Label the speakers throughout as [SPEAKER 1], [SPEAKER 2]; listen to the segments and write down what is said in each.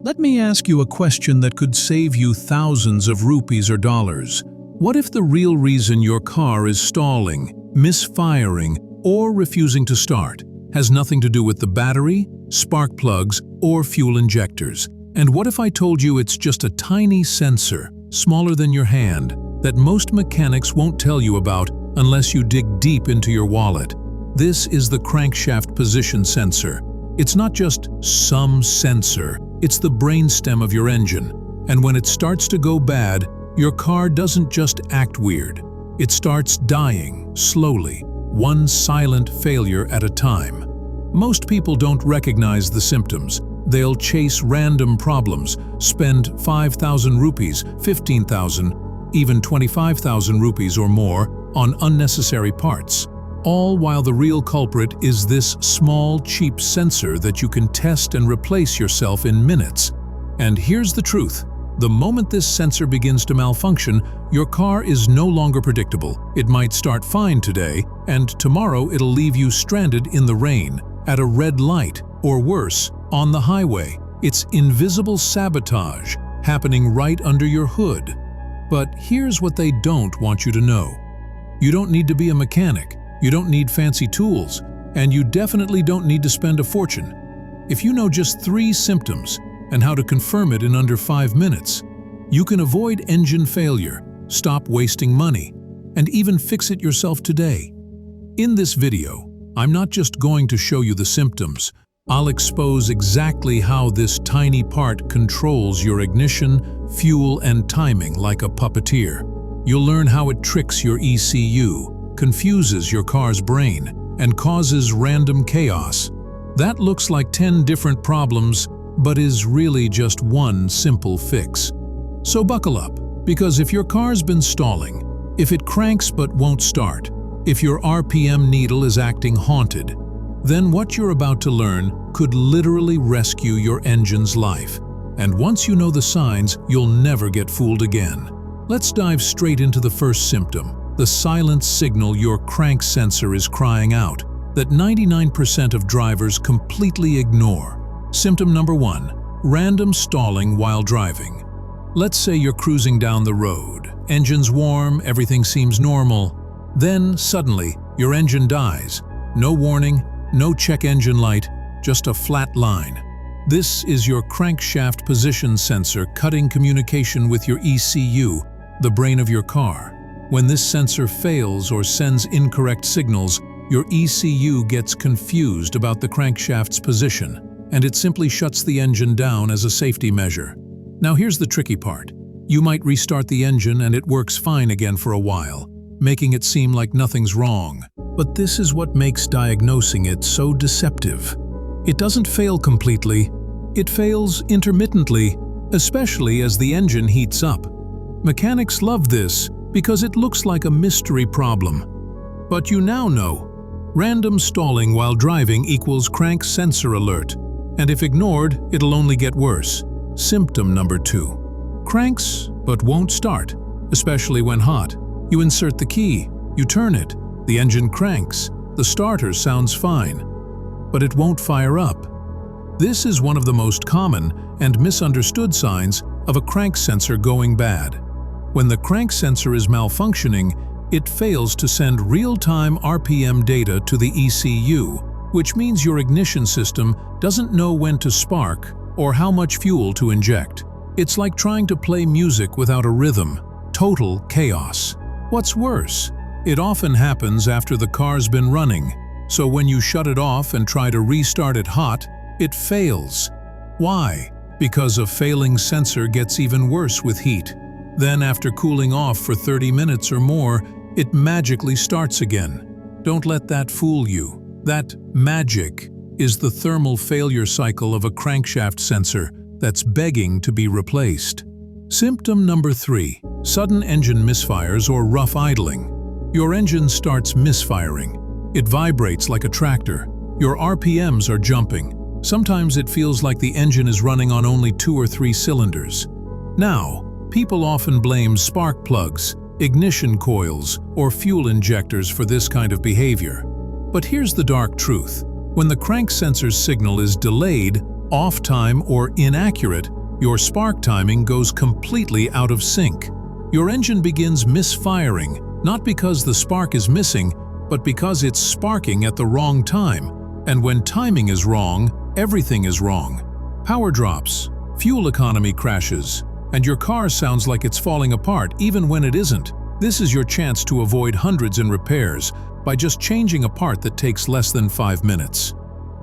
[SPEAKER 1] Let me ask you a question that could save you thousands of rupees or dollars. What if the real reason your car is stalling, misfiring, or refusing to start has nothing to do with the battery, spark plugs, or fuel injectors? And what if I told you it's just a tiny sensor, smaller than your hand, that most mechanics won't tell you about unless you dig deep into your wallet? This is the crankshaft position sensor. It's not just some sensor, it's the brainstem of your engine. And when it starts to go bad, your car doesn't just act weird. It starts dying, slowly, one silent failure at a time. Most people don't recognize the symptoms. They'll chase random problems, spend 5,000 rupees, 15,000, even 25,000 rupees or more on unnecessary parts. All while the real culprit is this small, cheap sensor that you can test and replace yourself in minutes. And here's the truth. The moment this sensor begins to malfunction, your car is no longer predictable. It might start fine today, and tomorrow it'll leave you stranded in the rain, at a red light, or worse, on the highway. It's invisible sabotage happening right under your hood. But here's what they don't want you to know. You don't need to be a mechanic. You don't need fancy tools, and you definitely don't need to spend a fortune. If you know just 3 symptoms and how to confirm it in under 5 minutes, you can avoid engine failure, stop wasting money, and even fix it yourself today. In this video, I'm not just going to show you the symptoms. I'll expose exactly how this tiny part controls your ignition, fuel, and timing like a puppeteer. You'll learn how it tricks your ECU, confuses your car's brain, and causes random chaos. That looks like 10 different problems, but is really just one simple fix. So buckle up, because if your car's been stalling, if it cranks but won't start, if your RPM needle is acting haunted, then what you're about to learn could literally rescue your engine's life. And once you know the signs, you'll never get fooled again. Let's dive straight into the first symptom, the silent signal your crank sensor is crying out, that 99% of drivers completely ignore. Symptom number 1, random stalling while driving. Let's say you're cruising down the road, engine's warm, everything seems normal. Then, suddenly, your engine dies. No warning, no check engine light, just a flat line. This is your crankshaft position sensor cutting communication with your ECU, the brain of your car. When this sensor fails or sends incorrect signals, your ECU gets confused about the crankshaft's position, and it simply shuts the engine down as a safety measure. Now here's the tricky part. You might restart the engine and it works fine again for a while, making it seem like nothing's wrong. But this is what makes diagnosing it so deceptive. It doesn't fail completely. It fails intermittently, especially as the engine heats up. Mechanics love this because it looks like a mystery problem. But you now know. Random stalling while driving equals crank sensor alert, and if ignored, it'll only get worse. Symptom number 2. Cranks but won't start, especially when hot. You insert the key, you turn it, the engine cranks, the starter sounds fine, but it won't fire up. This is one of the most common and misunderstood signs of a crank sensor going bad. When the crank sensor is malfunctioning, it fails to send real-time RPM data to the ECU, which means your ignition system doesn't know when to spark or how much fuel to inject. It's like trying to play music without a rhythm. Total chaos. What's worse, it often happens after the car's been running, so when you shut it off and try to restart it hot, it fails. Why? Because a failing sensor gets even worse with heat. Then after cooling off for 30 minutes or more, it magically starts again. Don't let that fool you. That magic is the thermal failure cycle of a crankshaft sensor that's begging to be replaced. Symptom number 3, sudden engine misfires or rough idling. Your engine starts misfiring. It vibrates like a tractor. Your RPMs are jumping. Sometimes it feels like the engine is running on only 2 or 3 cylinders. Now, people often blame spark plugs, ignition coils, or fuel injectors for this kind of behavior. But here's the dark truth. When the crank sensor's signal is delayed, off time, or inaccurate, Your spark timing goes completely out of sync. Your engine begins misfiring, not because the spark is missing, but because it's sparking at the wrong time. And when timing is wrong, everything is wrong. Power drops, fuel economy crashes, and your car sounds like it's falling apart even when it isn't. This is your chance to avoid hundreds in repairs by just changing a part that takes less than 5 minutes.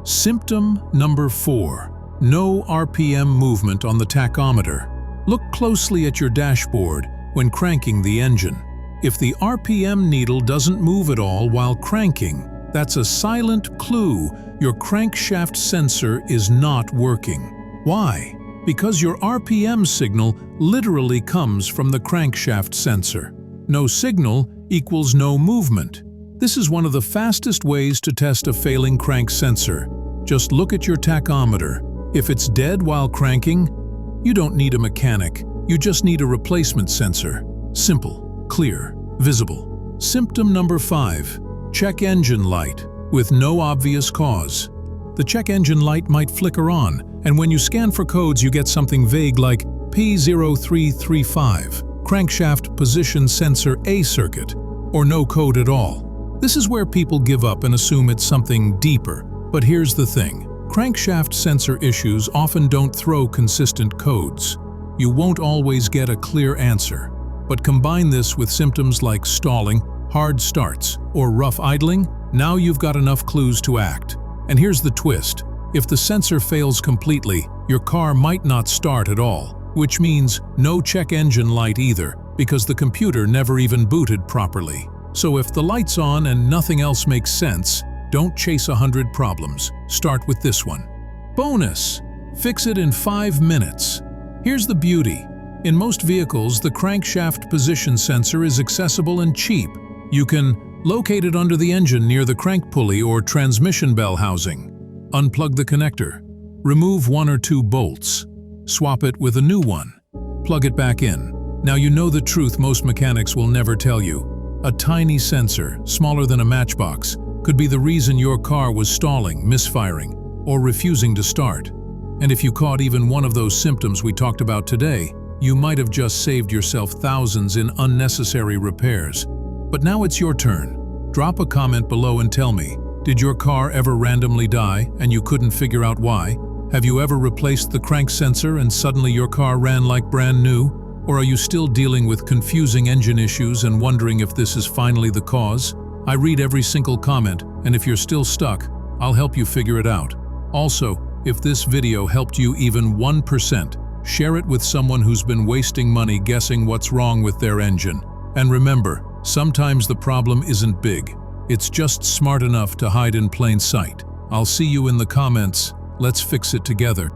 [SPEAKER 1] Symptom number 4. No RPM movement on the tachometer. Look closely at your dashboard when cranking the engine. If the RPM needle doesn't move at all while cranking, that's a silent clue your crankshaft sensor is not working. Why? Because your RPM signal literally comes from the crankshaft sensor. No signal equals no movement. This is one of the fastest ways to test a failing crank sensor. Just look at your tachometer. If it's dead while cranking, you don't need a mechanic. You just need a replacement sensor. Simple, clear, visible. Symptom number 5. Check engine light with no obvious cause. The check engine light might flicker on, and when you scan for codes you get something vague like P0335, crankshaft position sensor A circuit, or no code at all. This is where people give up and assume it's something deeper. But here's the thing. Crankshaft sensor issues often don't throw consistent codes. You won't always get a clear answer. But combine this with symptoms like stalling, hard starts, or rough idling, now you've got enough clues to act. And here's the twist. If the sensor fails completely, your car might not start at all, which means no check engine light either, because the computer never even booted properly. So if the light's on and nothing else makes sense, don't chase 100 problems. Start with this one. Bonus! Fix it in 5 minutes. Here's the beauty. In most vehicles, the crankshaft position sensor is accessible and cheap. You can locate it under the engine near the crank pulley or transmission bell housing. Unplug the connector. Remove 1 or 2 bolts. Swap it with a new one. Plug it back in. Now you know the truth most mechanics will never tell you. A tiny sensor, smaller than a matchbox, could be the reason your car was stalling, misfiring, or refusing to start. And if you caught even one of those symptoms we talked about today, you might have just saved yourself thousands in unnecessary repairs. But now it's your turn. Drop a comment below and tell me, did your car ever randomly die and you couldn't figure out why? Have you ever replaced the crank sensor and suddenly your car ran like brand new? Or are you still dealing with confusing engine issues and wondering if this is finally the cause? I read every single comment, and if you're still stuck, I'll help you figure it out. Also, if this video helped you even 1%, share it with someone who's been wasting money guessing what's wrong with their engine. And remember, sometimes the problem isn't big. It's just smart enough to hide in plain sight. I'll see you in the comments. Let's fix it together.